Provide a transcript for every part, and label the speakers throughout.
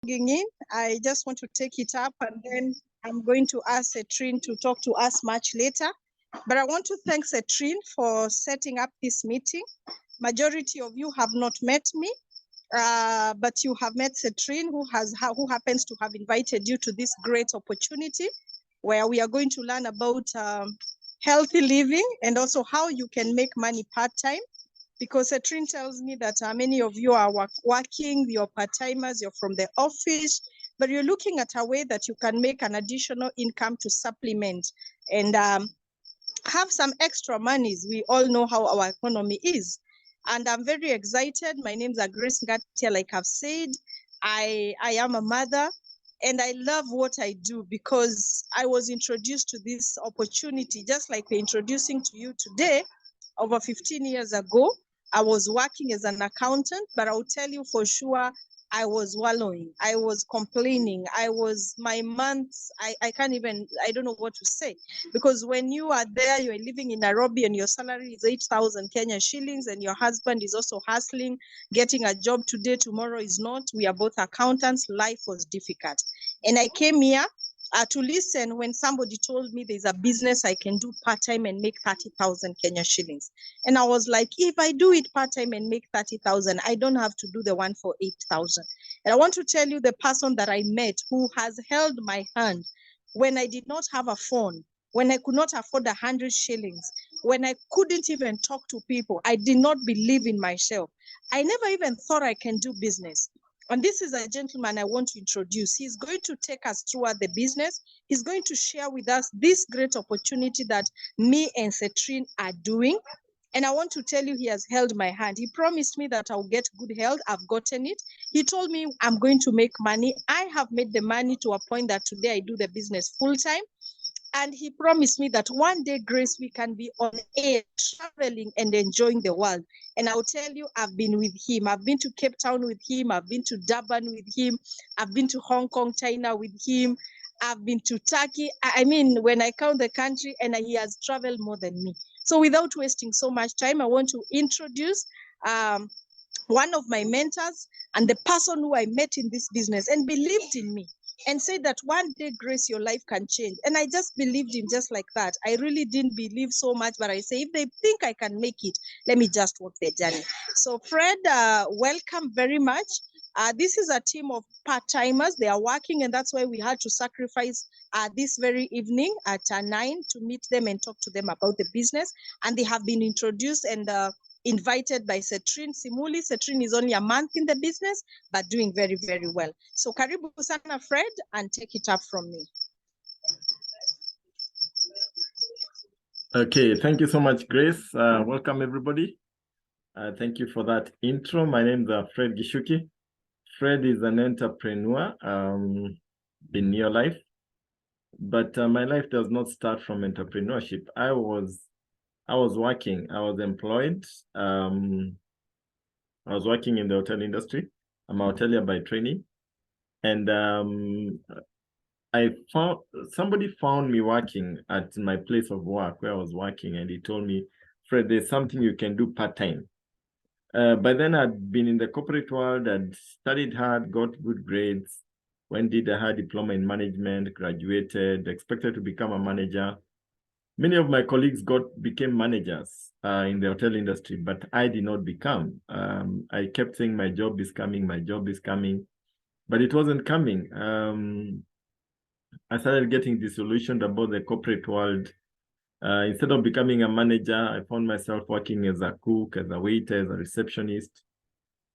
Speaker 1: logging in. I just want to take it up, and then I'm going to ask Cetrine to talk to us much later. But I want to thank Cetrine for setting up this meeting. Majority of you have not met me, but you have met Cetrine, who happens to have invited you to this great opportunity, where we are going to learn about healthy living and also how you can make money part-time. Because Cetrine tells me that many of you are working, you're part-timers, you're from the office, but you're looking at a way that you can make an additional income to supplement and have some extra monies. We all know how our economy is. And I'm very excited. My name is Grace Ngatia, like I've said. I am a mother, and I love what I do because I was introduced to this opportunity, just like we're introducing to you today. Over 15 years ago, I was working as an accountant, but I'll tell you for sure, I was wallowing. I was complaining. My months, I can't even, I don't know what to say. Because when you are there, you're living in Nairobi and your salary is 8,000 Kenya shillings and your husband is also hustling, getting a job today, tomorrow is not. We are both accountants. Life was difficult. And I came here to listen when somebody told me there's a business I can do part-time and make 30,000 Kenya shillings. And I was like, if I do it part-time and make 30,000, I don't have to do the one for 8,000. And I want to tell you the person that I met who has held my hand when I did not have a phone, when I could not afford 100 shillings, when I couldn't even talk to people. I did not believe in myself. I never even thought I can do business. And this is a gentleman I want to introduce. He's going to take us throughout the business. He's going to share with us this great opportunity that me and Cetrine are doing. And I want to tell you, he has held my hand. He promised me that I'll get good health. I've gotten it. He told me I'm going to make money. I have made the money to a point that today I do the business full time. And he promised me that one day, Grace, we can be on air, traveling and enjoying the world. And I'll tell you, I've been with him. I've been to Cape Town with him. I've been to Durban with him. I've been to Hong Kong, China with him. I've been to Turkey. I mean, when I count the country, and he has traveled more than me. So without wasting so much time, I want to introduce one of my mentors and the person who I met in this business and believed in me and said that one day, Grace, your life can change. And I just believed him just like that. I really didn't believe so much, but I say, if they think I can make it, let me just walk the journey. So Fred, welcome very much. This is a team of part-timers. They are working, and that's why we had to sacrifice this very evening at 9 to meet them and talk to them about the business. And they have been introduced and invited by Cetrine Simuli. Cetrine is only a month in the business, but doing very, very well. So karibu sana, Fred, and take it up from me.
Speaker 2: Okay, thank you so much, Grace. Welcome, everybody. Thank you for that intro. My name is Fred Gishuki. Fred is an entrepreneur in your life, but my life does not start from entrepreneurship. I was working. I was employed. I was working in the hotel industry. I'm a hotelier by training, and somebody found me working at my place of work where I was working, and he told me, Fred, there's something you can do part-time. By then I'd been in the corporate world. I'd studied hard, got good grades, did a high diploma in management, graduated, expected to become a manager. Many of my colleagues became managers in the hotel industry, but I did not become. I kept saying my job is coming, but it wasn't coming. I started getting disillusioned about the corporate world. Instead of becoming a manager, I found myself working as a cook, as a waiter, as a receptionist.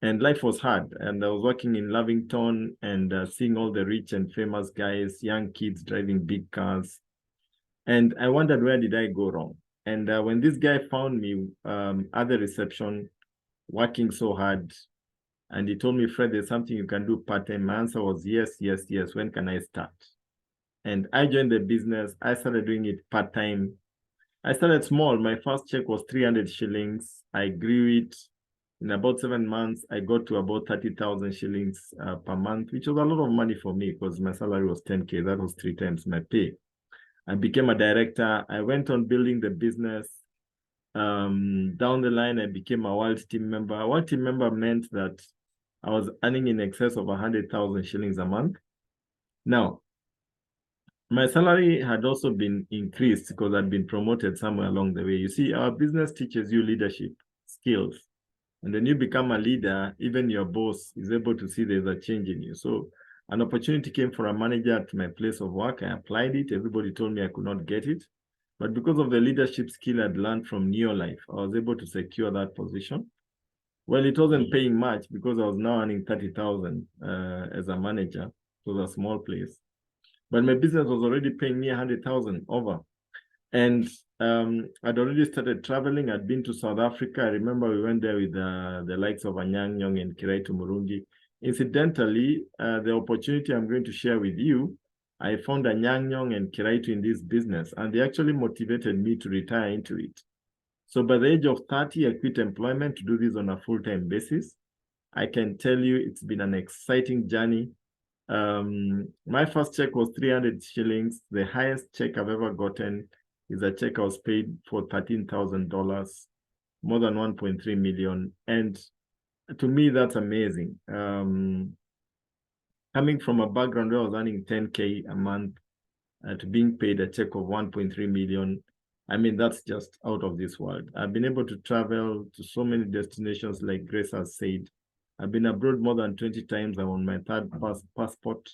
Speaker 2: And life was hard. And I was working in Lavington and seeing all the rich and famous guys, young kids driving big cars. And I wondered, where did I go wrong? And when this guy found me at the reception, working so hard, and he told me, Fred, there's something you can do part-time. My answer was yes, yes, yes. When can I start? And I joined the business. I started doing it part-time. I started small. My first check was 300 shillings. I grew it. In about 7 months, I got to about 30,000 shillings per month, which was a lot of money for me because my salary was 10K. That was 3 times my pay. I became a director. I went on building the business. Down the line, I became a world team member. A world team member meant that I was earning in excess of 100,000 shillings a month. Now, my salary had also been increased because I'd been promoted somewhere along the way. You see, our business teaches you leadership skills. And when you become a leader, even your boss is able to see there's a change in you. So an opportunity came for a manager at my place of work. I applied it. Everybody told me I could not get it. But because of the leadership skill I'd learned from Neolife, I was able to secure that position. Well, it wasn't paying much because I was now earning 30,000 as a manager. It was a small place. But my business was already paying me 100,000 over. And I'd already started traveling. I'd been to South Africa. I remember we went there with the likes of Anyang and Kiraitu Murungi. Incidentally, the opportunity I'm going to share with you, I found Anyang and Kiraitu in this business, and they actually motivated me to retire into it. So by the age of 30, I quit employment to do this on a full-time basis. I can tell you it's been an exciting journey. My first check was 300 shillings. The highest check I've ever gotten is a check I was paid for $13,000, more than 1.3 million. And to me, that's amazing. Coming from a background where I was earning 10K a month to being paid a check of 1.3 million, I mean, that's just out of this world. I've been able to travel to so many destinations, like Grace has said. I've been abroad more than 20 times. I'm on my third passport.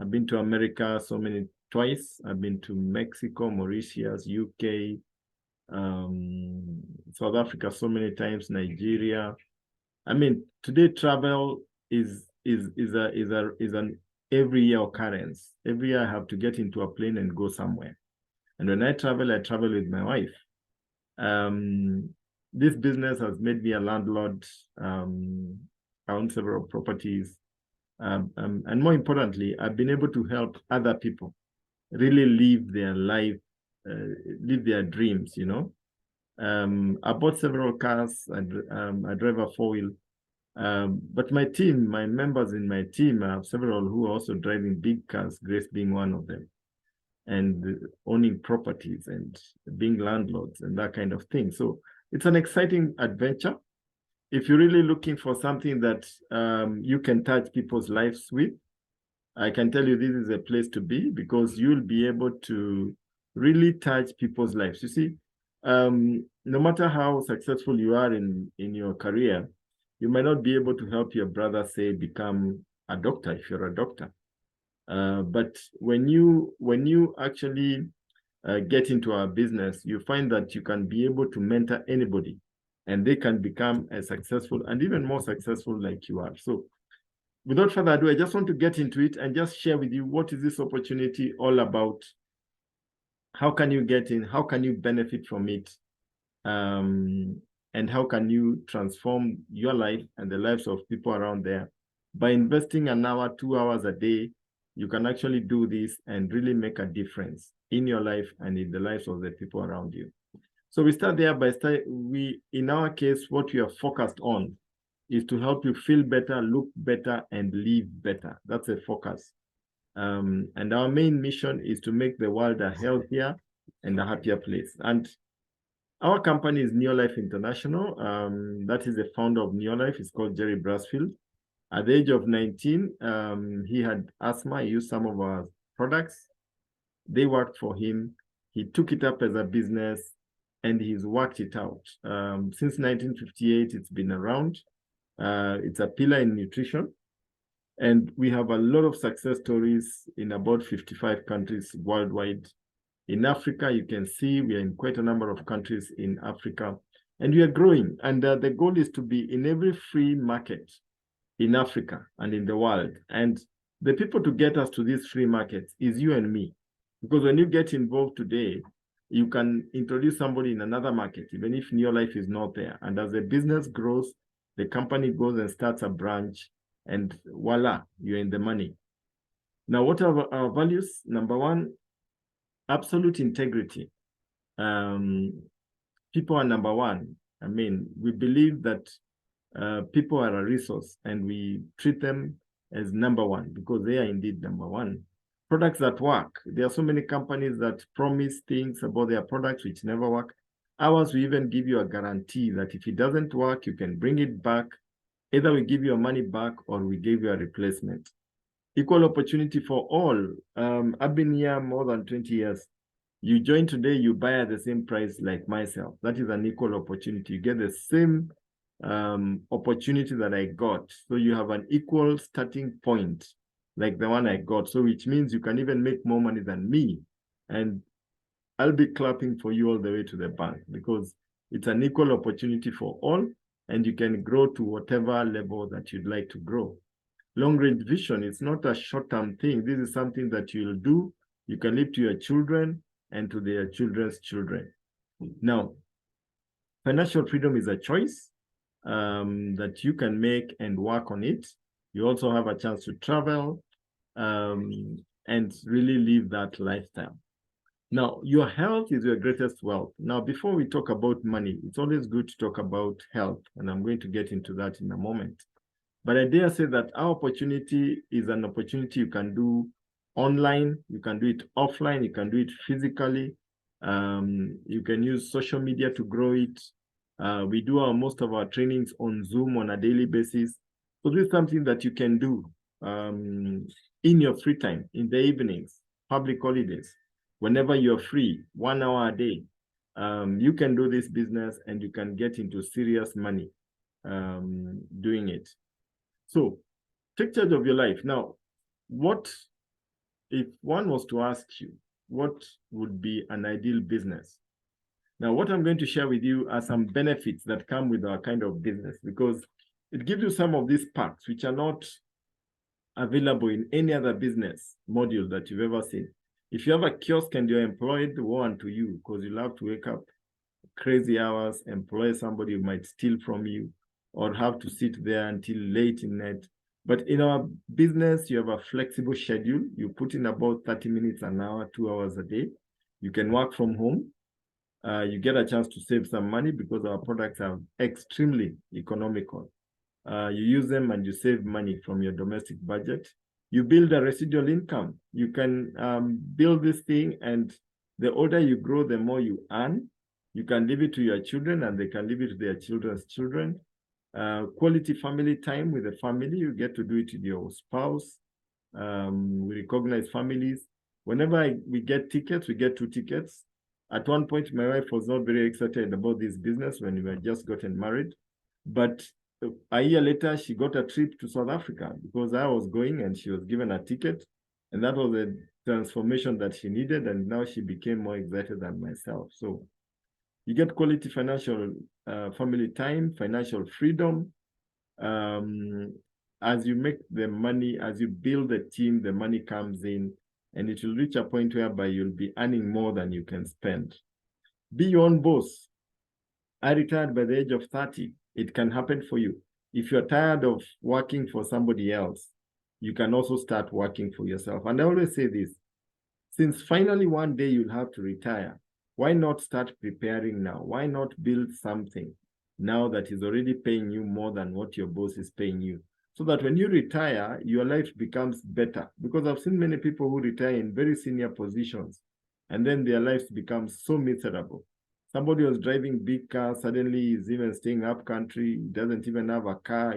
Speaker 2: I've been to America twice. I've been to Mexico, Mauritius, UK, South Africa so many times, Nigeria. I mean, today travel is an every year occurrence. Every year I have to get into a plane and go somewhere. And when I travel with my wife. This business has made me a landlord. I own several properties. And more importantly, I've been able to help other people really live their life, live their dreams, you know. I bought several cars. I drive a 4-wheel. But my team, my members in my team, I have several who are also driving big cars, Grace being one of them, and owning properties and being landlords and that kind of thing. So it's an exciting adventure. If you're really looking for something that you can touch people's lives with, I can tell you this is a place to be, because you'll be able to really touch people's lives. You see, no matter how successful you are in your career, you might not be able to help your brother, say, become a doctor if you're a doctor. But when you actually get into our business, you find that you can be able to mentor anybody, and they can become as successful and even more successful like you are. So without further ado, I just want to get into it and just share with you what is this opportunity all about. How can you get in? How can you benefit from it? And how can you transform your life and the lives of people around there? By investing an hour, 2 hours a day, you can actually do this and really make a difference in your life and in the lives of the people around you. So we start there by in our case, what we are focused on is to help you feel better, look better, and live better. That's a focus. And our main mission is to make the world a healthier and a happier place. And our company is Neolife International. That is the founder of Neolife. He's called Jerry Brasfield. At the age of 19, he had asthma. He used some of our products. They worked for him. He took it up as a business, and he's worked it out. Since 1958, it's been around. It's a pillar in nutrition. And we have a lot of success stories in about 55 countries worldwide. In Africa, you can see we are in quite a number of countries in Africa, and we are growing. And the goal is to be in every free market in Africa and in the world. And the people to get us to these free markets is you and me. Because when you get involved today, you can introduce somebody in another market, even if Neolife is not there. And as the business grows, the company goes and starts a branch, and voila, you're in the money. Now, what are our values? Number one, absolute integrity. People are number one. I mean, we believe that people are a resource, and we treat them as number one because they are indeed number one. Products that work. There are so many companies that promise things about their products which never work. Ours, we even give you a guarantee that if it doesn't work, you can bring it back Either we give your money back or we give you a replacement. Equal opportunity for all. I've been here more than 20 years. You join today, you buy at the same price like myself. That is an equal opportunity. You get the same opportunity that I got. So you have an equal starting point like the one I got. So which means you can even make more money than me. And I'll be clapping for you all the way to the bank because it's an equal opportunity for all, and you can grow to whatever level that you'd like to grow. Long-range vision is not a short-term thing. This is something that you'll do. You can leave to your children and to their children's children. Now, financial freedom is a choice that you can make and work on it. You also have a chance to travel and really live that lifestyle. Now, your health is your greatest wealth. Now, before we talk about money, it's always good to talk about health, and I'm going to get into that in a moment. But I dare say that our opportunity is an opportunity you can do online, you can do it offline, you can do it physically. You can use social media to grow it. We do most of our trainings on Zoom on a daily basis. So this is something that you can do in your free time, in the evenings, public holidays, whenever you're free, 1 hour a day. You can do this business and you can get into serious money doing it. So take charge of your life. Now, what if one was to ask you, what would be an ideal business? Now, what I'm going to share with you are some benefits that come with our kind of business, because it gives you some of these perks which are not available in any other business module that you've ever seen. If you have a kiosk and you're employed, woe unto you, because you'll have to wake up crazy hours, employ somebody who might steal from you, or have to sit there until late in night. But in our business, you have a flexible schedule. You put in about 30 minutes an hour, 2 hours a day. You can work from home. You get a chance to save some money because our products are extremely economical. You use them and you save money from your domestic budget. You build a residual income. You can build this thing, and the older you grow, the more you earn. You can leave it to your children and they can leave it to their children's children. Quality family time with the family. You get to do it with your spouse. We recognize families. Whenever we get tickets, we get 2 tickets. At one point, my wife was not very excited about this business when we had just gotten married. But a year later, she got a trip to South Africa because I was going and she was given a ticket. And that was a transformation that she needed. And now she became more excited than myself. So you get quality financial family time, financial freedom. As you make the money, as you build a team, the money comes in, and it will reach a point whereby you'll be earning more than you can spend. Be your own boss. I retired by the age of 30. It can happen for you. If you're tired of working for somebody else, you can also start working for yourself. And I always say this, since finally one day you'll have to retire, why not start preparing now? Why not build something now that is already paying you more than what your boss is paying you? So that when you retire, your life becomes better. Because I've seen many people who retire in very senior positions, and then their lives become so miserable. Somebody was driving big car, suddenly is even staying up country, doesn't even have a car.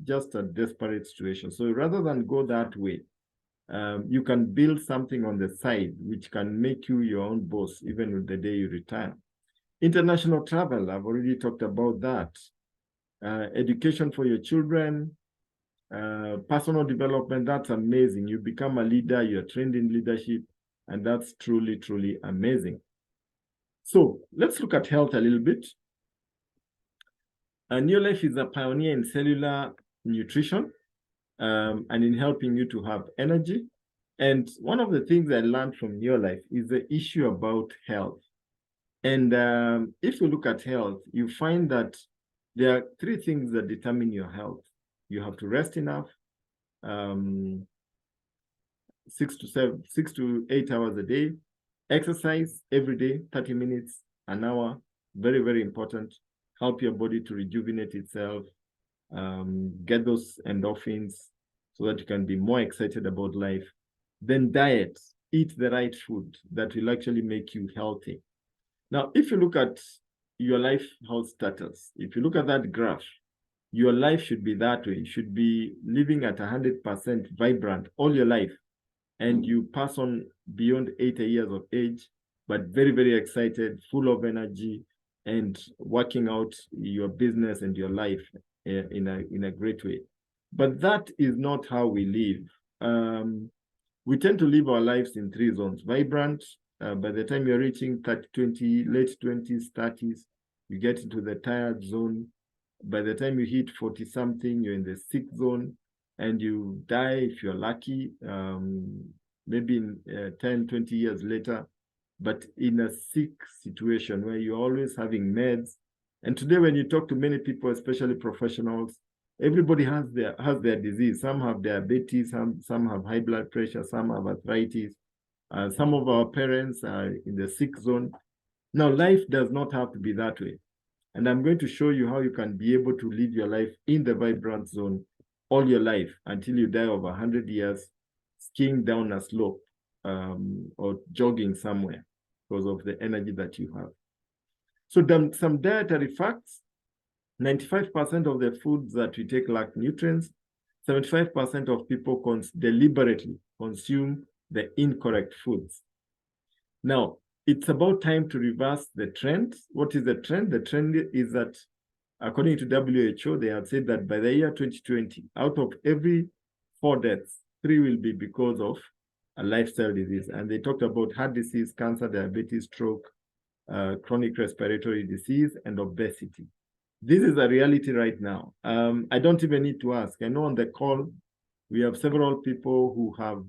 Speaker 2: Just a desperate situation. So rather than go that way, you can build something on the side which can make you your own boss even with the day you retire. International travel, I've already talked about that. Education for your children, personal development, that's amazing. You become a leader, you're trained in leadership, and that's truly, truly amazing. So let's look at health a little bit. New Life is a pioneer in cellular nutrition and in helping you to have energy. And one of the things I learned from New Life is the issue about health. And if you look at health, you find that there are 3 things that determine your health. You have to rest enough, 6 to 8 hours a day, exercise every day, 30 minutes, an hour, very, very important. Help your body to rejuvenate itself, get those endorphins so that you can be more excited about life. Then diet, eat the right food that will actually make you healthy. Now, if you look at your life health status, if you look at that graph, your life should be that way. You should be living at 100% vibrant all your life. And you pass on beyond 80 years of age, but very, very excited, full of energy, and working out your business and your life in a great way. But that is not how we live. We tend to live our lives in 3 zones. Vibrant, by the time you're reaching 30, 20, late 20s, 30s, you get into the tired zone. By the time you hit 40 something, you're in the sick zone, and you die if you're lucky, maybe in 10, 20 years later, but in a sick situation where you're always having meds. And today, when you talk to many people, especially professionals, everybody has their disease. Some have diabetes, some have high blood pressure, some have arthritis. Some of our parents are in the sick zone. Now, life does not have to be that way. And I'm going to show you how you can be able to live your life in the vibrant zone all your life until you die of 100 years, skiing down a slope or jogging somewhere because of the energy that you have. So some dietary facts: 95% of the foods that we take lack nutrients. 75% of people deliberately consume the incorrect foods. Now, it's about time to reverse the trend. What is the trend? The trend is that, according to WHO, they have said that by the year 2020, out of every 4 deaths, 3 will be because of a lifestyle disease. And they talked about heart disease, cancer, diabetes, stroke, chronic respiratory disease, and obesity. This is a reality right now. I don't even need to ask. I know on the call, we have several people who have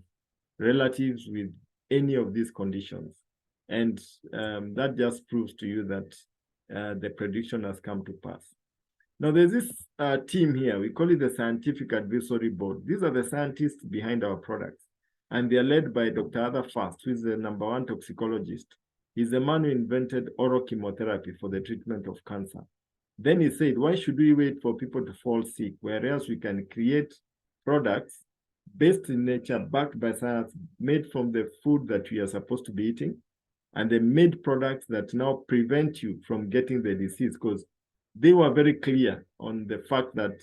Speaker 2: relatives with any of these conditions. And that just proves to you that the prediction has come to pass. Now, there's this team here. We call it the Scientific Advisory Board. These are the scientists behind our products. And they are led by Dr. Ada Fast, who is the #1 toxicologist. He's the man who invented oral chemotherapy for the treatment of cancer. Then he said, why should we wait for people to fall sick, whereas we can create products based in nature, backed by science, made from the food that we are supposed to be eating, and they made products that now prevent you from getting the disease, because they were very clear on the fact that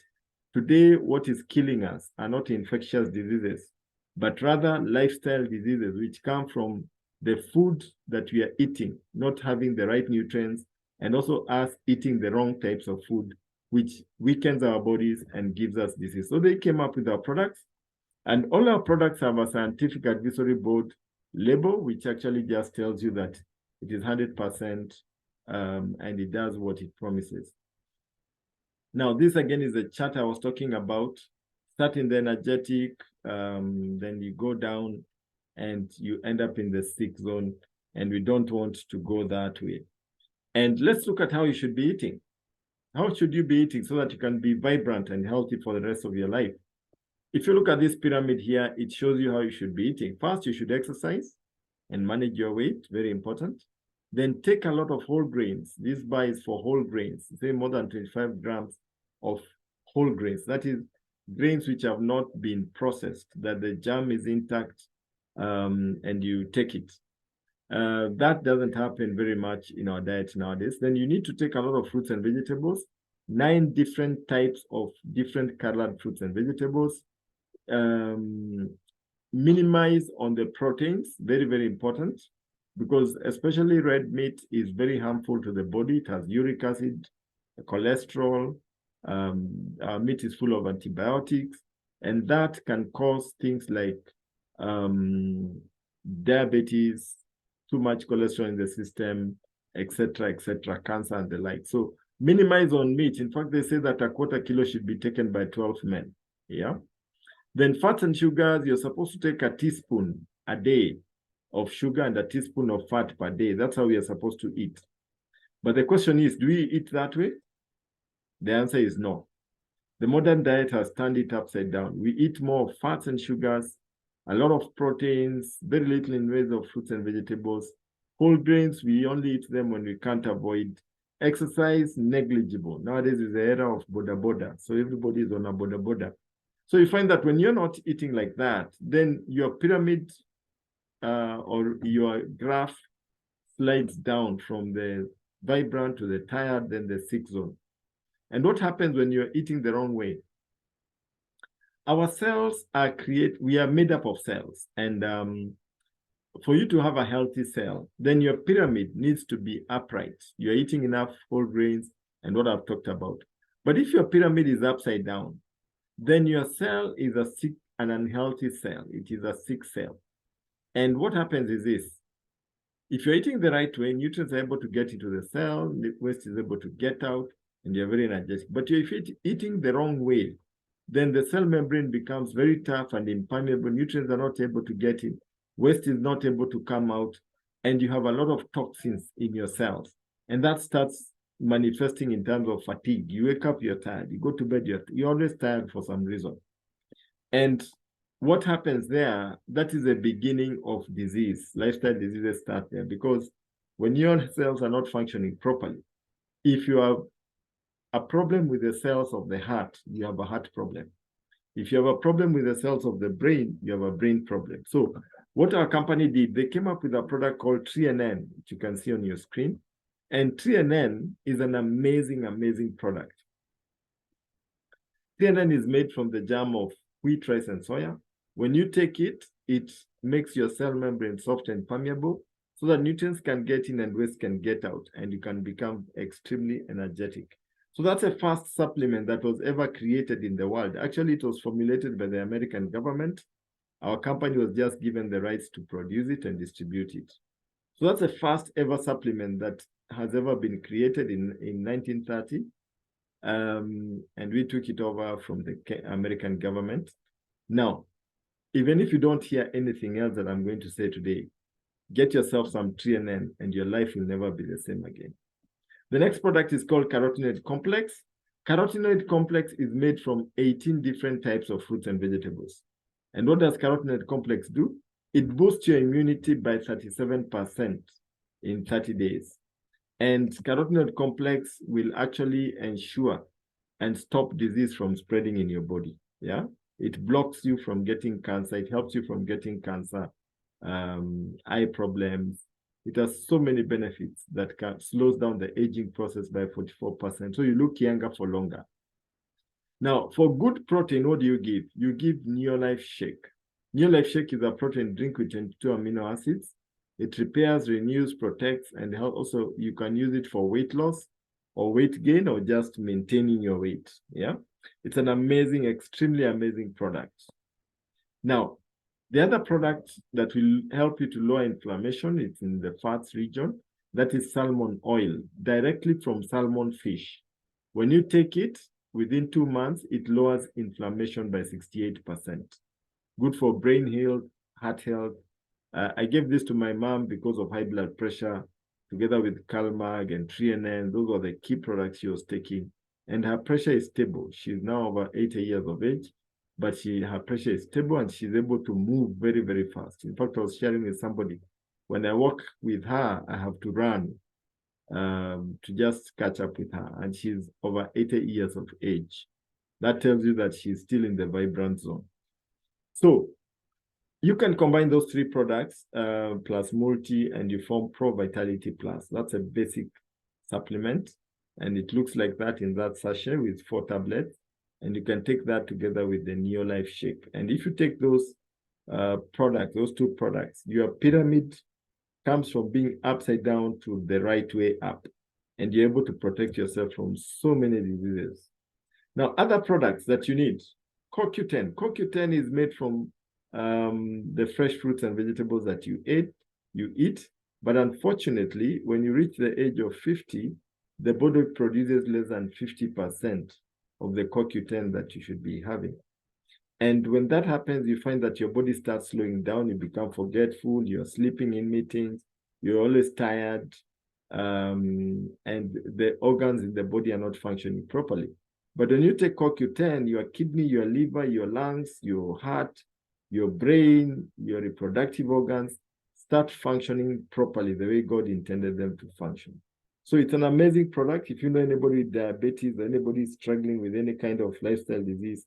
Speaker 2: today what is killing us are not infectious diseases, but rather lifestyle diseases, which come from the food that we are eating, not having the right nutrients, and also us eating the wrong types of food, which weakens our bodies and gives us disease. So they came up with our products, and all our products have a Scientific Advisory Board label, which actually just tells you that it is 100% and it does what it promises. Now, this again is the chart I was talking about. Start in the energetic, then you go down and you end up in the sick zone, and we don't want to go that way. And let's look at how you should be eating. How should you be eating so that you can be vibrant and healthy for the rest of your life? If you look at this pyramid here, it shows you how you should be eating. First, you should exercise and manage your weight, very important. Then take a lot of whole grains. This bar is for whole grains, say more than 25 grams of whole grains. That is grains which have not been processed, that the germ is intact, and you take it. That doesn't happen very much in our diet nowadays. Then you need to take a lot of fruits and vegetables, 9 different types of different colored fruits and vegetables. Minimize on the proteins, very, very important, because especially red meat is very harmful to the body. It has uric acid, cholesterol. Meat is full of antibiotics, and that can cause things like diabetes, too much cholesterol in the system, etc., cancer and the like. So minimize on meat. In fact, they say that a quarter kilo should be taken by 12 men. Yeah. Then fats and sugars, you're supposed to take a teaspoon a day of sugar and a teaspoon of fat per day. That's how we are supposed to eat. But the question is, do we eat that way? The answer is no. The modern diet has turned it upside down. We eat more fats and sugars, a lot of proteins, very little in ways of fruits and vegetables. Whole grains, we only eat them when we can't avoid. Exercise, negligible. Nowadays is the era of boda. So everybody is on a boda. So you find that when you're not eating like that, then your pyramid or your graph slides down from the vibrant to the tired, then the sick zone. And what happens when you're eating the wrong way? Our cells we are made up of cells. And for you to have a healthy cell, then your pyramid needs to be upright. You're eating enough whole grains and what I've talked about. But if your pyramid is upside down, then your cell is an unhealthy cell. It is a sick cell. And what happens is this. If you're eating the right way, nutrients are able to get into the cell, the waste is able to get out, and you're very energetic. But if you're eating the wrong way, then the cell membrane becomes very tough and impermeable. Nutrients are not able to get in. Waste is not able to come out, and you have a lot of toxins in your cells. And that starts manifesting in terms of fatigue. You wake up, you're tired. You go to bed, you're always tired for some reason. And what happens there, that is the beginning of disease. Lifestyle diseases start there because when your cells are not functioning properly, if you have a problem with the cells of the heart, you have a heart problem. If you have a problem with the cells of the brain, you have a brain problem. So what our company did, they came up with a product called 3NN, which you can see on your screen. And 3NN is an amazing, amazing product. 3NN is made from the germ of wheat, rice, and soya. When you take it, it makes your cell membrane soft and permeable so that nutrients can get in and waste can get out, and you can become extremely energetic. So that's a first supplement that was ever created in the world. Actually, it was formulated by the American government. Our company was just given the rights to produce it and distribute it. So that's the first ever supplement that has ever been created in 1930. And we took it over from the American government. Now, even if you don't hear anything else that I'm going to say today, get yourself some 3NN and your life will never be the same again. The next product is called carotenoid complex. Carotenoid complex is made from 18 different types of fruits and vegetables. And what does carotenoid complex do? It boosts your immunity by 37% in 30 days. And carotenoid complex will actually ensure and stop disease from spreading in your body. Yeah, it blocks you from getting cancer. It helps you from getting cancer, eye problems. It has so many benefits that slows down the aging process by 44%. So you look younger for longer. Now, for good protein, what do you give? You give Neolife Shake. Neolife Shake is a protein drink with 22 amino acids. It repairs, renews, protects, and also you can use it for weight loss or weight gain or just maintaining your weight. Yeah, it's an amazing, extremely amazing product. Now, the other product that will help you to lower inflammation, it's in the fats region. That is salmon oil, directly from salmon fish. When you take it, within 2 months, it lowers inflammation by 68%. Good for brain health, heart health. I gave this to my mom because of high blood pressure, together with Calmag and 3NN. Those were the key products she was taking. And her pressure is stable. She's now over 80 years of age, but her pressure is stable and she's able to move very, very fast. In fact, I was sharing with somebody, when I walk with her, I have to run to just catch up with her. And she's over 80 years of age. That tells you that she's still in the vibrant zone. So you can combine those 3 products plus multi and you form Pro Vitality Plus. That's a basic supplement. And it looks like that in that sachet with 4 tablets. And you can take that together with the Neolife Shake. And if you take those products, those 2 products, your pyramid comes from being upside down to the right way up. And you're able to protect yourself from so many diseases. Now, other products that you need, CoQ10. CoQ10 is made from the fresh fruits and vegetables that you eat. But unfortunately, when you reach the age of 50, the body produces less than 50% of the CoQ10 that you should be having. And when that happens, you find that your body starts slowing down, you become forgetful, you're sleeping in meetings, you're always tired, and the organs in the body are not functioning properly. But when you take CoQ10, your kidney, your liver, your lungs, your heart, your brain, your reproductive organs start functioning properly the way God intended them to function. So it's an amazing product. If you know anybody with diabetes, or anybody struggling with any kind of lifestyle disease,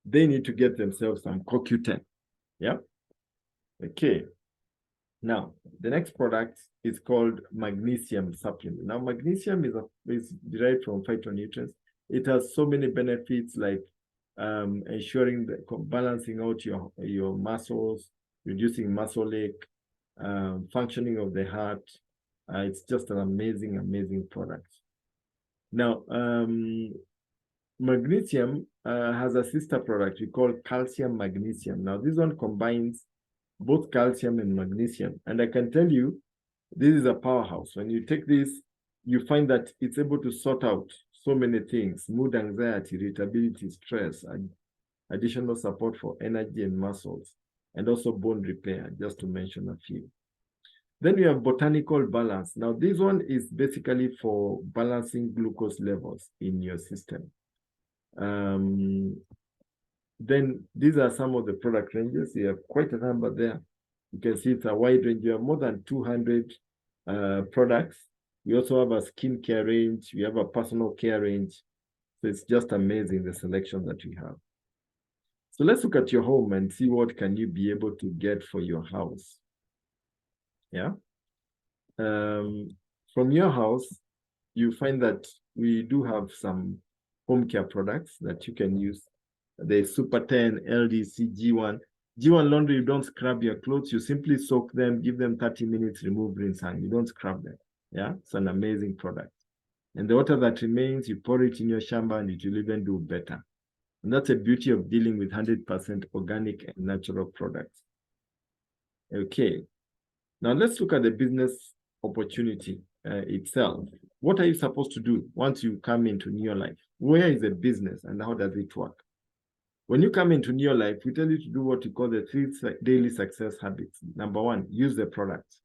Speaker 2: they need to get themselves some CoQ10. Yeah. Okay. Now, the next product is called magnesium supplement. Now, magnesium is derived from phytonutrients. It has so many benefits like ensuring the balancing out your muscles, reducing muscle ache, functioning of the heart. It's just an amazing, amazing product. Now, magnesium has a sister product we call calcium magnesium. Now, this one combines both calcium and magnesium. And I can tell you, this is a powerhouse. When you take this, you find that it's able to sort out so many things: mood, anxiety, irritability, stress, and additional support for energy and muscles, and also bone repair, just to mention a few. Then we have botanical balance. Now, this one is basically for balancing glucose levels in your system. Then these are some of the product ranges. You have quite a number there. You can see it's a wide range. You have more than 200 products. We also have a skincare range. We have a personal care range. So it's just amazing, the selection that we have. So let's look at your home and see what can you be able to get for your house. Yeah. From your house, you find that we do have some home care products that you can use. The Super 10, LDC, G1. G1 laundry, you don't scrub your clothes. You simply soak them, give them 30 minutes, remove, rinse, and you don't scrub them. Yeah, it's an amazing product. And the water that remains, you pour it in your shamba and it will even do better. And that's the beauty of dealing with 100% organic and natural products. Okay, now let's look at the business opportunity itself. What are you supposed to do once you come into Neolife? Where is the business and how does it work? When you come into Neolife, we tell you to do what we call the 3 daily success habits. Number 1, use the product.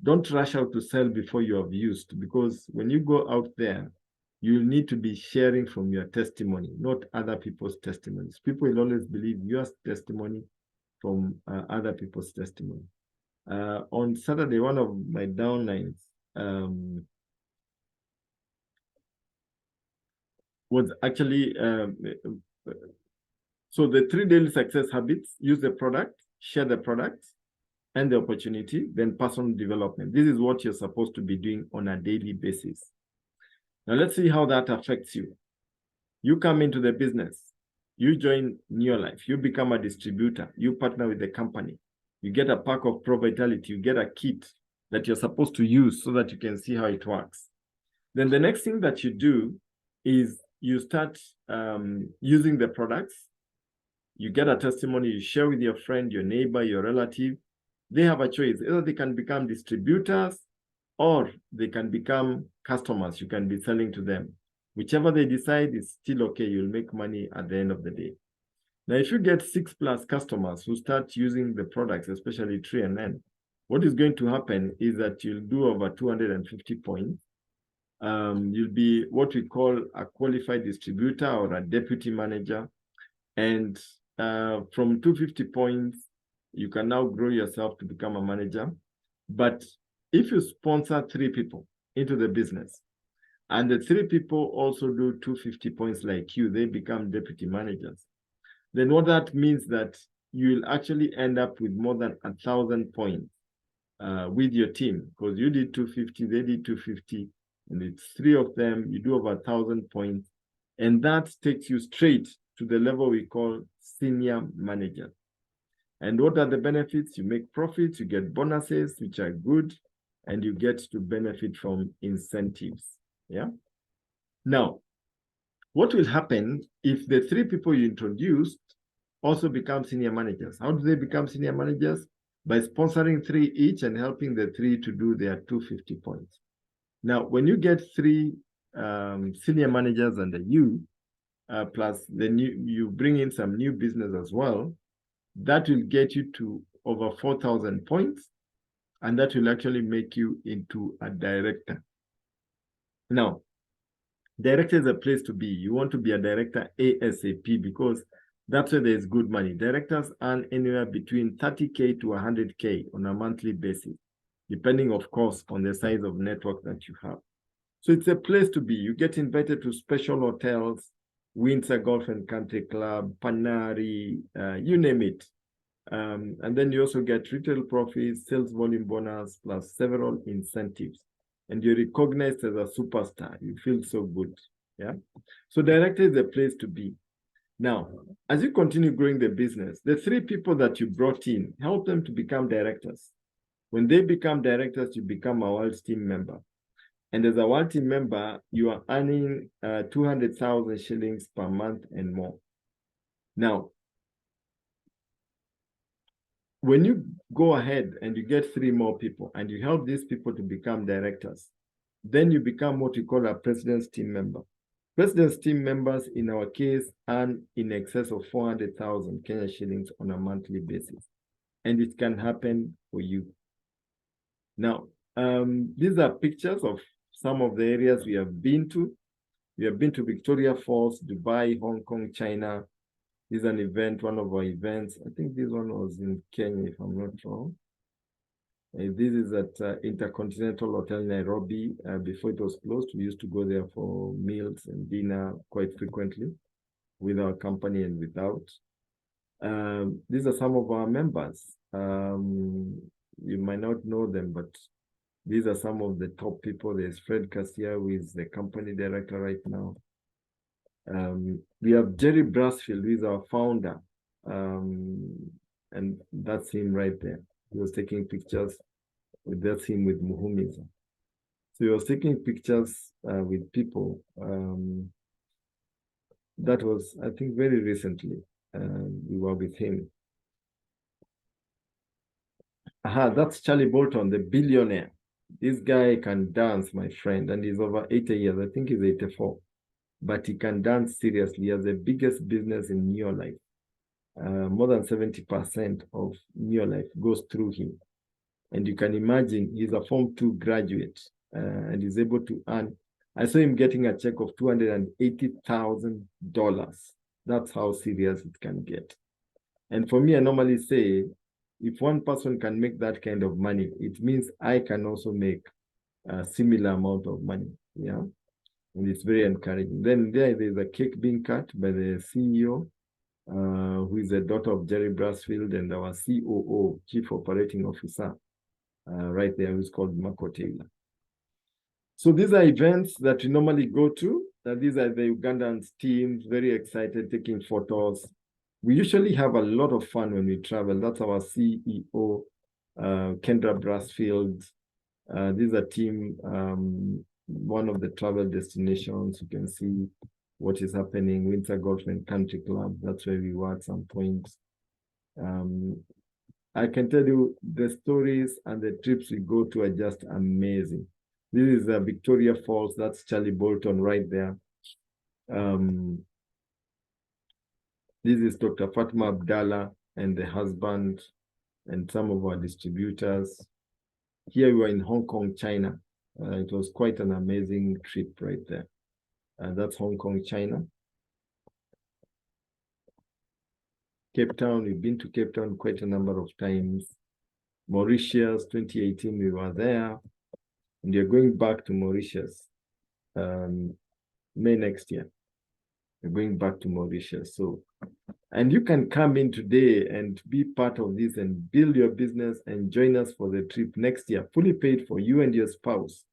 Speaker 2: Don't rush out to sell before you have used, because when you go out there, you need to be sharing from your testimony, not other people's testimonies. People will always believe your testimony from other people's testimony. On Saturday, one of my downlines was actually, so the 3 daily success habits: use the product, share the product, and the opportunity, then personal development. This is what you're supposed to be doing on a daily basis. Now let's see how that affects you. You come into the business, you join Neolife, you become a distributor, you partner with the company, you get a pack of Pro Vitality, you get a kit that you're supposed to use so that you can see how it works. Then the next thing that you do is you start using the products. You get a testimony, you share with your friend, your neighbor, your relative. They have a choice. Either they can become distributors or they can become customers. You can be selling to them. Whichever they decide is still okay. You'll make money at the end of the day. Now, if you get 6+ customers who start using the products, especially 3 and N, what is going to happen is that you'll do over 250 points. You'll be what we call a qualified distributor or a deputy manager. And from 250 points, you can now grow yourself to become a manager. But if you sponsor 3 people into the business, and the 3 people also do 250 points like you, they become deputy managers. Then what that means that you will actually end up with more than 1,000 points with your team, because you did 250, they did 250, and it's 3 of them, you do over 1,000 points. And that takes you straight to the level we call senior manager. And what are the benefits? You make profits, you get bonuses, which are good, and you get to benefit from incentives. Yeah. Now, what will happen if the 3 people you introduced also become senior managers? How do they become senior managers? By sponsoring 3 each and helping the 3 to do their 250 points. Now, when you get 3 senior managers under you, plus you bring in some new business as well, that will get you to over 4,000 points, and that will actually make you into a director. Now, director is a place to be. You want to be a director ASAP, because that's where there's good money. Directors earn anywhere between 30K to 100K on a monthly basis, depending, of course, on the size of network that you have. So it's a place to be. You get invited to special hotels, Windsor Golf and Country Club, Panari, you name it. And then you also get retail profits, sales volume bonus, plus several incentives. And you're recognized as a superstar. You feel so good. Yeah. So director is a place to be. Now, as you continue growing the business, the 3 people that you brought in, help them to become directors. When they become directors, you become a world team member. And as a world team member, you are earning 200,000 shillings per month and more. Now, when you go ahead and you get 3 more people and you help these people to become directors, then you become what we call a president's team member. President's team members, in our case, earn in excess of 400,000 Kenya shillings on a monthly basis. And it can happen for you. Now, these are pictures of some of the areas we have been to. We have been to Victoria Falls, Dubai, Hong Kong, China. This is an event, one of our events. I think this one was in Kenya, if I'm not wrong. This is at Intercontinental Hotel Nairobi. Before it was closed, we used to go there for meals and dinner quite frequently with our company and without. These are some of our members. You might not know them, but these are some of the top people. There's Fred Cassia, who is the company director right now. We have Jerry Brasfield, who is our founder. And that's him right there. He was taking pictures. That's him with Muhumiza. So he was taking pictures with people. That was, I think, very recently. We were with him. That's Charlie Bolton, the billionaire. This guy can dance, my friend, and he's over 80 years. I think he's 84. But he can dance seriously. He has the biggest business in Neolife. More than 70% of Neolife goes through him. And you can imagine he's a Form 2 graduate and he's able to earn. I saw him getting a check of $280,000. That's how serious it can get. And for me, I normally say, if one person can make that kind of money, it means I can also make a similar amount of money. Yeah. And it's very encouraging. Then there's a cake being cut by the CEO, who is the daughter of Jerry Brasfield, and our COO, Chief Operating Officer, right there, who's called Marco Taylor. So these are events that we normally go to. These are the Ugandan teams, very excited, taking photos. We usually have a lot of fun when we travel. That's our CEO, Kendra Brasfield. This is a team, one of the travel destinations. You can see what is happening. Winter Golf and Country Club. That's where we were at some point. I can tell you the stories and the trips we go to are just amazing. This is Victoria Falls. That's Charlie Bolton right there. This is Dr. Fatma Abdallah and the husband and some of our distributors. Here we were in Hong Kong, China. It was quite an amazing trip right there. That's Hong Kong, China. Cape Town, we've been to Cape Town quite a number of times. Mauritius, 2018, we were there. And you're going back to Mauritius May next year. We're going back to Mauritius. So, and you can come in today and be part of this and build your business and join us for the trip next year, fully paid for you and your spouse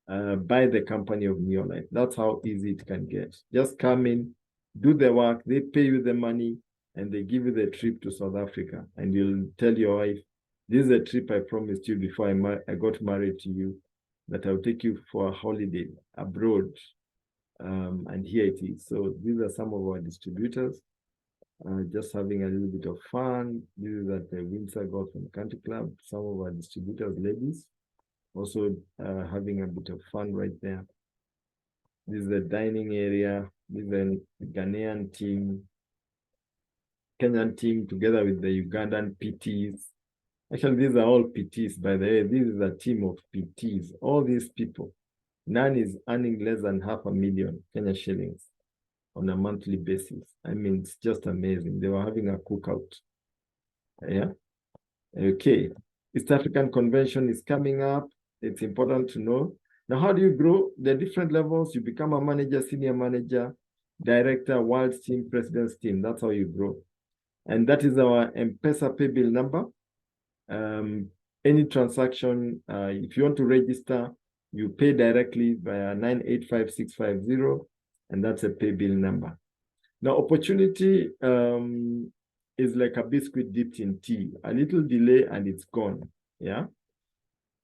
Speaker 2: by the company of Neolife. That's how easy it can get. Just come in, do the work, they pay you the money, and they give you the trip to South Africa. And you'll tell your wife, this is a trip I promised you before I got married to you, that I'll take you for a holiday abroad. And here it is. So these are some of our distributors, just having a little bit of fun. This is at the Windsor Golf and Country Club. Some of our distributors, ladies, also having a bit of fun right there. This is the dining area. This is the Ghanaian team, Kenyan team, together with the Ugandan PTs. Actually, these are all PTs, by the way. This is a team of PTs. All these people, none is earning less than 500,000 Kenya shillings on a monthly basis. I mean, it's just amazing. They were having a cookout. Yeah. Okay. East African Convention is coming up. It's important to know. Now, how do you grow? The different levels. You become a manager, senior manager, director, world team, president's team. That's how you grow. And that is our M-Pesa pay bill number. Any transaction, if you want to register, you pay directly via 985650. and that's a pay bill number. Now, opportunity is like a biscuit dipped in tea. A little delay and it's gone. Yeah.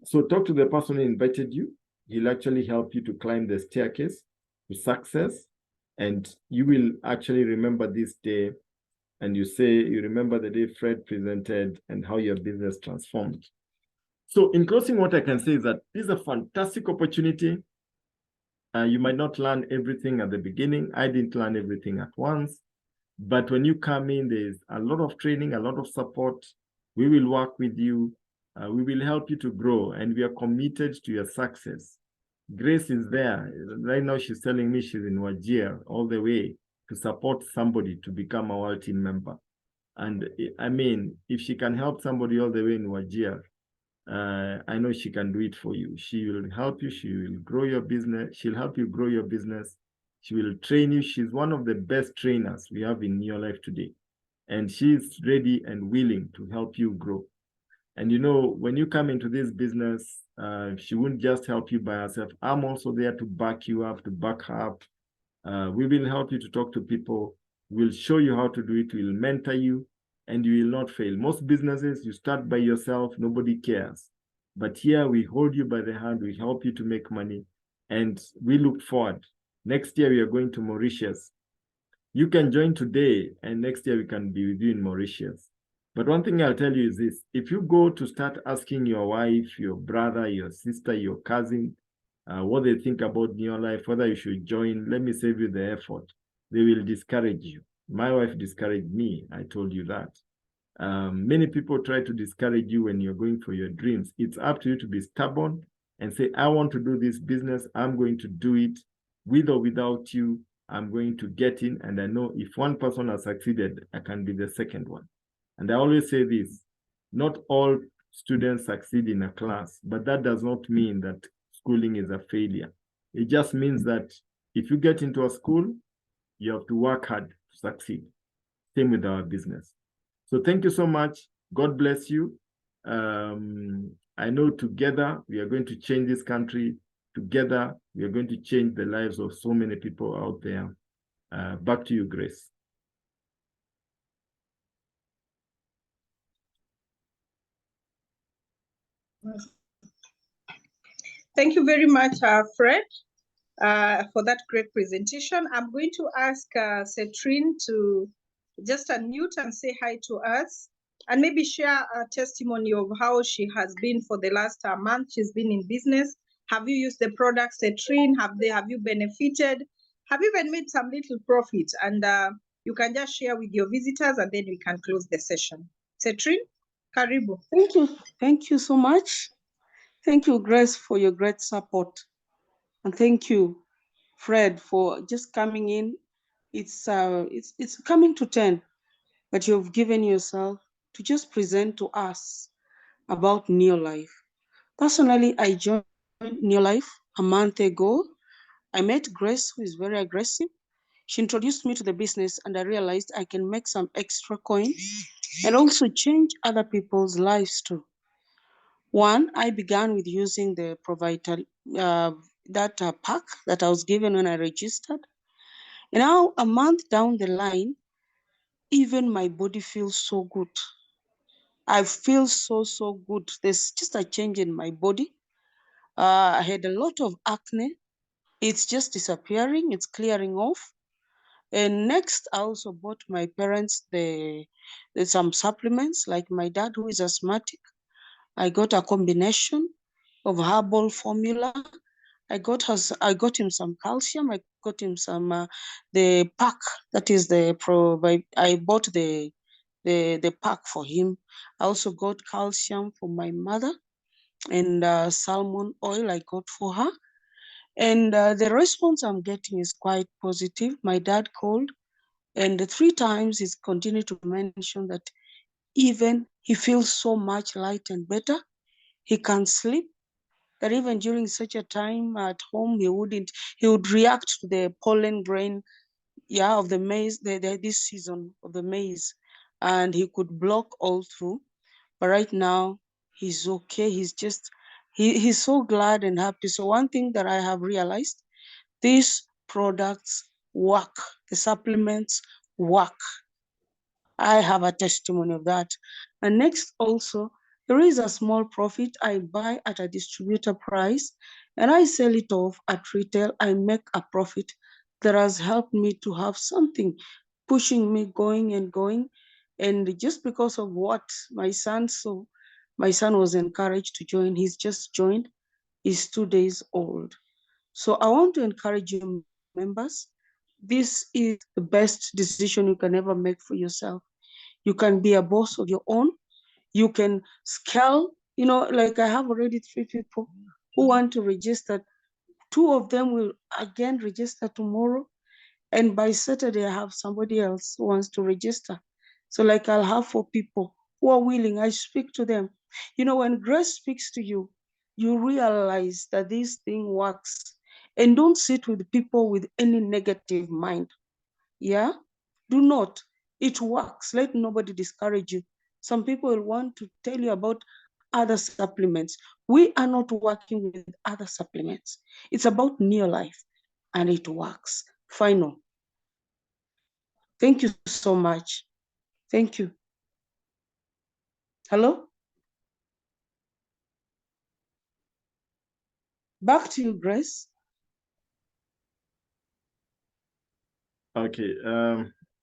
Speaker 2: So talk to the person who invited you. He'll actually help you to climb the staircase to success. And you will actually remember this day. And you say, you remember the day Fred presented and how your business transformed. So in closing, what I can say is that this is a fantastic opportunity. You might not learn everything at the beginning. I didn't learn everything at once. But when you come in, there's a lot of training, a lot of support. We will work with you. We will help you to grow, and we are committed to your success. Grace is there. Right now, she's telling me she's in Wajir all the way to support somebody to become our team member. And I mean, if she can help somebody all the way in Wajir, I know she can do it for you. She will help you. She will grow your business. She'll help you grow your business. She will train you. She's one of the best trainers we have in your life today. And she's ready and willing to help you grow. And you know, when you come into this business, she won't just help you by herself. I'm also there to back you up, to back her up. We will help you to talk to people. We'll show you how to do it. We'll mentor you, and you will not fail. Most businesses, you start by yourself, nobody cares. But here we hold you by the hand, we help you to make money, and we look forward. Next year, we are going to Mauritius. You can join today, and next year we can be with you in Mauritius. But one thing I'll tell you is this: if you go to start asking your wife, your brother, your sister, your cousin, what they think about your life, whether you should join, let me save you the effort. They will discourage you. My wife discouraged me. I told you that. Many people try to discourage you when you're going for your dreams. It's up to you to be stubborn and say, I want to do this business. I'm going to do it with or without you. I'm going to get in. And I know if one person has succeeded, I can be the second one. And I always say this: not all students succeed in a class, but that does not mean that schooling is a failure. It just means that if you get into a school, you have to work hard to succeed. Same with our business. So thank you so much. God bless you. I know together we are going to change this country. Together we are going to change the lives of so many people out there. Back to you, Grace.
Speaker 1: Thank you very much, Fred, for that great presentation. I'm going to ask Cetrine to just unmute and say hi to us, and maybe share a testimony of how she has been for the last month she's been in business. Have you used the products, Cetrine? Have you benefited? Have you even made some little profit? And you can just share with your visitors, and then we can close the session. Cetrine, karibu.
Speaker 3: Thank you. Thank you so much. Thank you, Grace, for your great support. And thank you, Fred, for just coming in. It's coming to 10, but you've given yourself to just present to us about Neolife. Personally, I joined Neolife a month ago. I met Grace, who is very aggressive. She introduced me to the business, and I realized I can make some extra coin and also change other people's lives too. One, I began with using the provider data pack that I was given when I registered. And now, a month down the line, even my body feels so good. I feel so good. There's just a change in my body. I had a lot of acne. It's just disappearing. It's clearing off. And next, I also bought my parents some supplements, like my dad, who is asthmatic. I got a combination of herbal formula. I got him some calcium. I got him some the pack that is the provide. I bought the pack for him. I also got calcium for my mother, and salmon oil I got for her. And the response I'm getting is quite positive. My dad called, and 3 times he's continued to mention that even he feels so much light and better. He can sleep. That even during such a time at home, he would react to the pollen grain, of the maize, this season of the maize, and he could block all through. But right now, he's okay. He's so glad and happy. So one thing that I have realized, these products work. The supplements work. I have a testimony of that. And next also, there is a small profit. I buy at a distributor price and I sell it off at retail. I make a profit that has helped me to have something pushing me going and going. And just because of what my son saw, my son was encouraged to join. He's just joined. He's 2 days old. So I want to encourage you members. This is the best decision you can ever make for yourself. You can be a boss of your own. You can scale, like I have already 3 people who want to register. 2 of them will again register tomorrow. And by Saturday, I have somebody else who wants to register. So like I'll have 4 people who are willing. I speak to them. When grace speaks to you, you realize that this thing works. And don't sit with people with any negative mind. Yeah? Do not. It works. Let nobody discourage you. Some people will want to tell you about other supplements. We are not working with other supplements. It's about Neolife, and it works. Final. Thank you so much. Thank you. Hello? Back to you, Grace.
Speaker 2: Okay.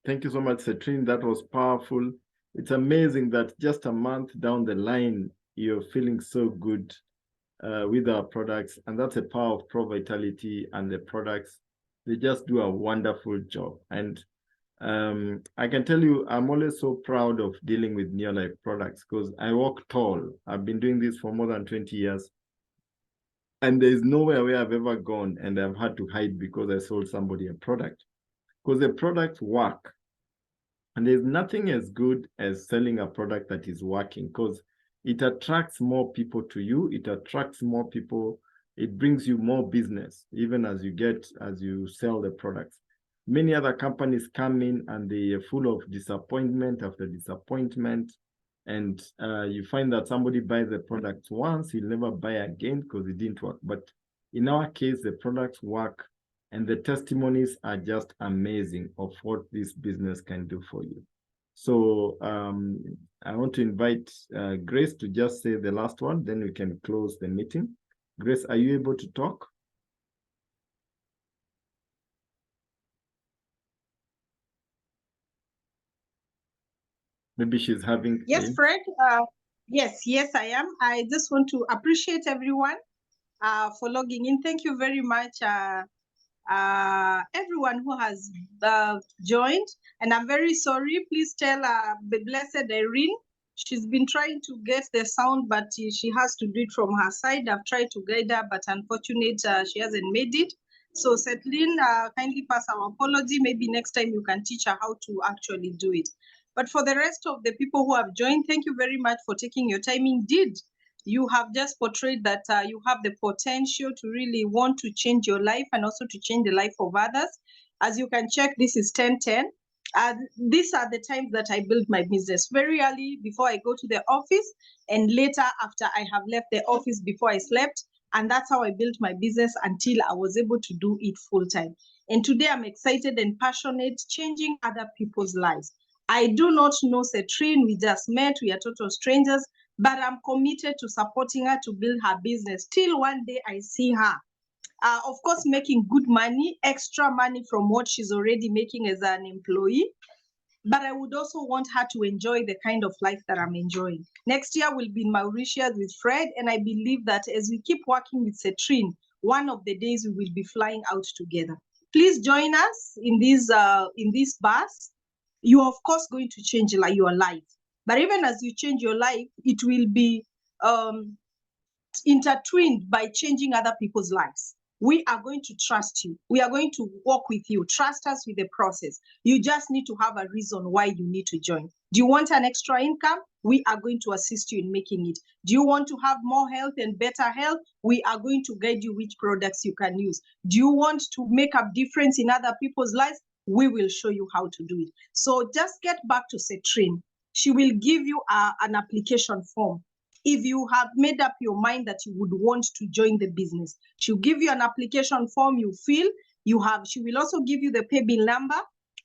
Speaker 2: Thank you so much, Cetrine. That was powerful. It's amazing that just a month down the line, you're feeling so good with our products. And that's the power of Pro Vitality and the products. They just do a wonderful job. And I can tell you, I'm always so proud of dealing with Neolife products because I walk tall. I've been doing this for more than 20 years. And there's nowhere where I've ever gone and I've had to hide because I sold somebody a product. Because the products work. And there's nothing as good as selling a product that is working because it attracts more people to you. It attracts more people. It brings you more business, even as you sell the products. Many other companies come in and they are full of disappointment after disappointment. And you find that somebody buys the product once, he'll never buy again because it didn't work. But in our case, the products work and the testimonies are just amazing of what this business can do for you. So I want to invite Grace to just say the last one, then we can close the meeting. Grace, are you able to talk? Maybe she's having...
Speaker 1: Yes, Fred. Yes, I am. I just want to appreciate everyone for logging in. Thank you very much, everyone who has joined. And I'm very sorry. Please tell the blessed Irene. She's been trying to get the sound, but she has to do it from her side. I've tried to guide her, but unfortunately, she hasn't made it. So, Setlin, kindly pass our apology. Maybe next time you can teach her how to actually do it. But for the rest of the people who have joined, thank you very much for taking your time. Indeed, you have just portrayed that you have the potential to really want to change your life and also to change the life of others. As you can check, this is 10:10. These are the times that I build my business very early before I go to the office and later after I have left the office before I slept. And that's how I built my business until I was able to do it full time. And today I'm excited and passionate, changing other people's lives. I do not know Cetrine. We just met. We are total strangers, but I'm committed to supporting her to build her business till one day I see her. Of course, making good money, extra money from what she's already making as an employee. But I would also want her to enjoy the kind of life that I'm enjoying. Next year we'll be in Mauritius with Fred, and I believe that as we keep working with Cetrine, one of the days we will be flying out together. Please join us in this bus. You are, of course, going to change your life. But even as you change your life, it will be intertwined by changing other people's lives. We are going to trust you. We are going to walk with you. Trust us with the process. You just need to have a reason why you need to join. Do you want an extra income? We are going to assist you in making it. Do you want to have more health and better health? We are going to guide you which products you can use. Do you want to make a difference in other people's lives? We will show you how to do it. So just get back to Cetrine. She will give you an application form. If you have made up your mind that you would want to join the business, she'll give you an application form you fill. She will also give you the pay bill number,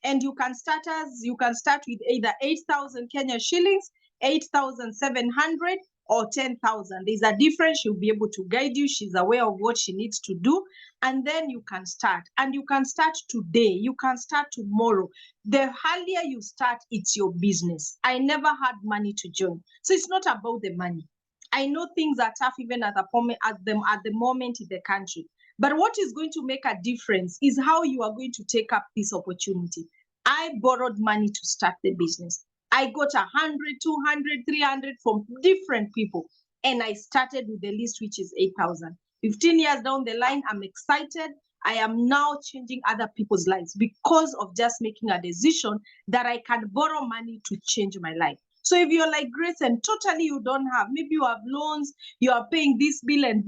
Speaker 1: and you can start with either 8,000 Kenya shillings, 8,700, or 10,000. There's a difference. She'll be able to guide you. She's aware of what she needs to do. And then you can start. And you can start today. You can start tomorrow. The earlier you start, it's your business. I never had money to join. So it's not about the money. I know things are tough even at the moment in the country. But what is going to make a difference is how you are going to take up this opportunity. I borrowed money to start the business. I got 100, 200, 300 from different people. And I started with the least, which is 8,000. 15 years down the line, I'm excited. I am now changing other people's lives because of just making a decision that I can borrow money to change my life. So if you're like Grace and totally you don't have, maybe you have loans, you are paying this bill, and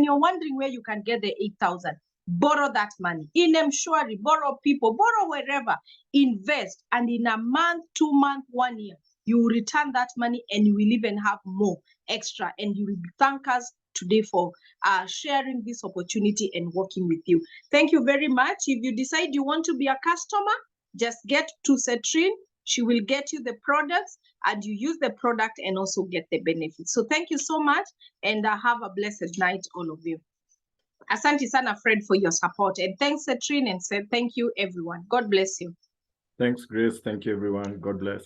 Speaker 1: you're wondering where you can get the 8,000, borrow that money. In Mshwari, borrow people, borrow wherever, invest, and in a month, 2 months, 1 year, you will return that money and you will even have more extra, and you will thank us today for sharing this opportunity and working with you. Thank you very much. If you decide you want to be a customer, just get to Cetrine. She will get you the products, and you use the product and also get the benefits. So thank you so much, and have a blessed night, all of you. Asante sana, Fred, for your support. And thanks, Cetrine, and thank you, everyone. God bless you.
Speaker 2: Thanks, Grace. Thank you, everyone. God bless.